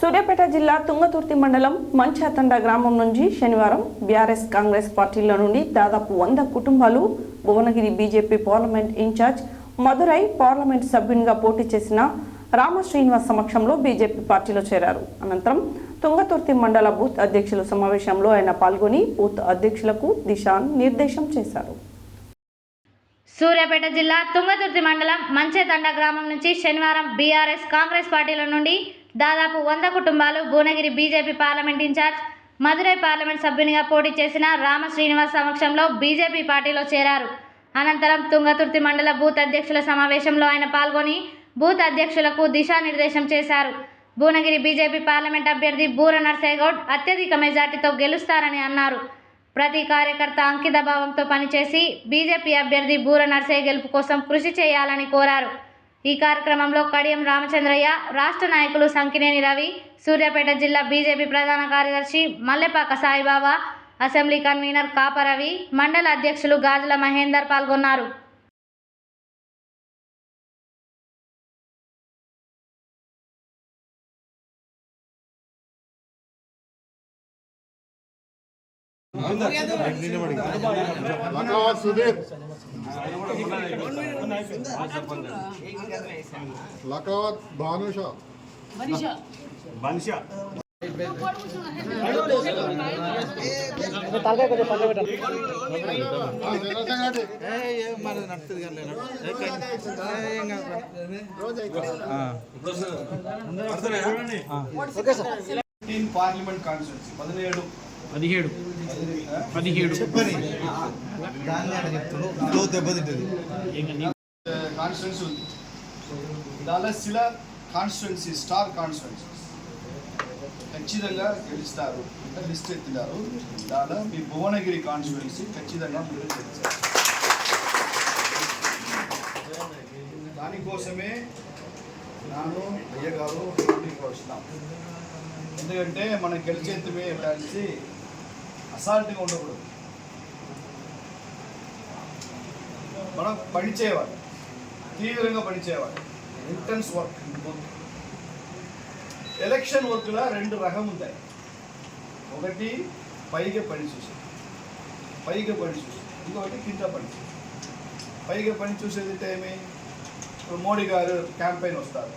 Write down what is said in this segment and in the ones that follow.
సూర్యాపేట జిల్లా తుంగతుర్తి మండలం మంచాతండ గ్రామం నుంచి శనివారం బీఆర్ఎస్ కాంగ్రెస్ పార్టీల నుండి దాదాపు 100 కుటుంబాలు Bhuvanagiri BJP parliament incharge Madurai parliament సభ్యునిగా పోటీ చేసిన రామ శ్రీనివాస్ సమక్షంలో బీజేపీ పార్టీలో చేరారు. అనంతరం తుంగతుర్తి మండల బూత్ అధ్యక్షుల సమావేశంలో ఆయన పాల్గొని బూత్ అధ్యక్షులకు దిశానిర్దేశం చేశారు. సూర్యాపేట జిల్లా తుంగతుర్తి మండలం మంచేతండ గ్రామం నుంచి శనివారం బీఆర్ఎస్ కాంగ్రెస్ పార్టీల నుండి దాదాపు 100 కుటుంబాలు Bhuvanagiri BJP parliament incharge Madurai parliament సభ్యునిగా పోటీ చేసిన రామ శ్రీనివాస్ సమక్షంలో బీజేపీ పార్టీలో చేరారు. అనంతరం తుంగతుర్తి మండల బూత్ అధ్యక్షుల సమావేశంలో ఆయన పాల్గొని బూత్ అధ్యక్షులకు దిశానిర్దేశం చేశారు. భువనగిరి బీజేపీ పార్లమెంట్ అభ్యర్థి బూర నర్సేగౌడ్ అత్యధిక మెజార్టీతో గెలుస్తారని అన్నారు. ప్రతి కార్యకర్త అంకితభావంతో పనిచేసి బీజేపీ అభ్యర్థి బూర నర్సే గెలుపు కోసం కృషి చేయాలని కోరారు. ఈ కార్యక్రమంలో కడియం రామచంద్రయ్య, రాష్ట్ర నాయకులు సంకినేని రవి, సూర్యాపేట జిల్లా బీజేపీ ప్రధాన కార్యదర్శి మల్లెపాక సాయిబాబా, అసెంబ్లీ కన్వీనర్ కాప రవి, మండల అధ్యక్షులు గాజుల మహేందర్ పాల్గొన్నారు. లకావత్ భానుషా పార్లమెంట్ కాన్స్టిట్యూన్సీ 17 కాన్స్టిట్యూన్సీ ఉంది. దానిలో శిలా కాన్స్టిట్యూన్సీ స్టార్ కాన్స్టిట్యూన్సీ ఖచ్చితంగా గెలుస్తారు. లిస్ట్ ఎత్తినారు. దానిలో మీ భువనగిరి కాన్స్టిట్యూన్సీ ఖచ్చితంగా మీరు గెలిచారు. దానికోసమే నాను అయ్య గారు వచ్చినాం. ఎందుకంటే మనం గెలిచేందుమే కలిసి అసాల్ట్గా ఉండకూడదు. మనం పనిచేయాలి, తీవ్రంగా పనిచేయాలి. Intense work. ఎలక్షన్ వర్క్లో 2 రకం ఉంటాయి. ఒకటి పైగా పని చూసేది, ఇంకొకటి కింద పని చూసేది. పైగా పని చూసేది ఏమి? ఇప్పుడు మోడీ గారు క్యాంపెయిన్ వస్తారు,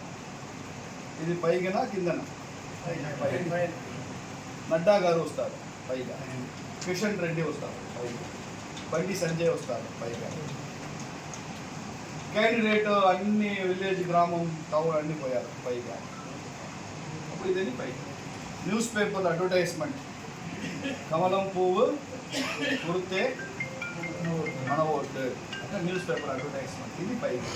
ఇది పైగా కిందన. నడ్డా గారు వస్తారు పైగా, కిషన్ రెడ్డి వస్తారు పైగా, బండి సంజయ్ వస్తారు పైగా. క్యాండిడేట్ అన్ని విలేజ్, గ్రామం, టౌన్ అన్నీ పోయారు పైగా. అప్పుడు ఇదని పైగా. న్యూస్ పేపర్ అడ్వర్టైజ్మెంట్, కమలం పువ్వు కుడితే మన ఓటు, న్యూస్ పేపర్ అడ్వర్టైజ్మెంట్, ఇది పైగా.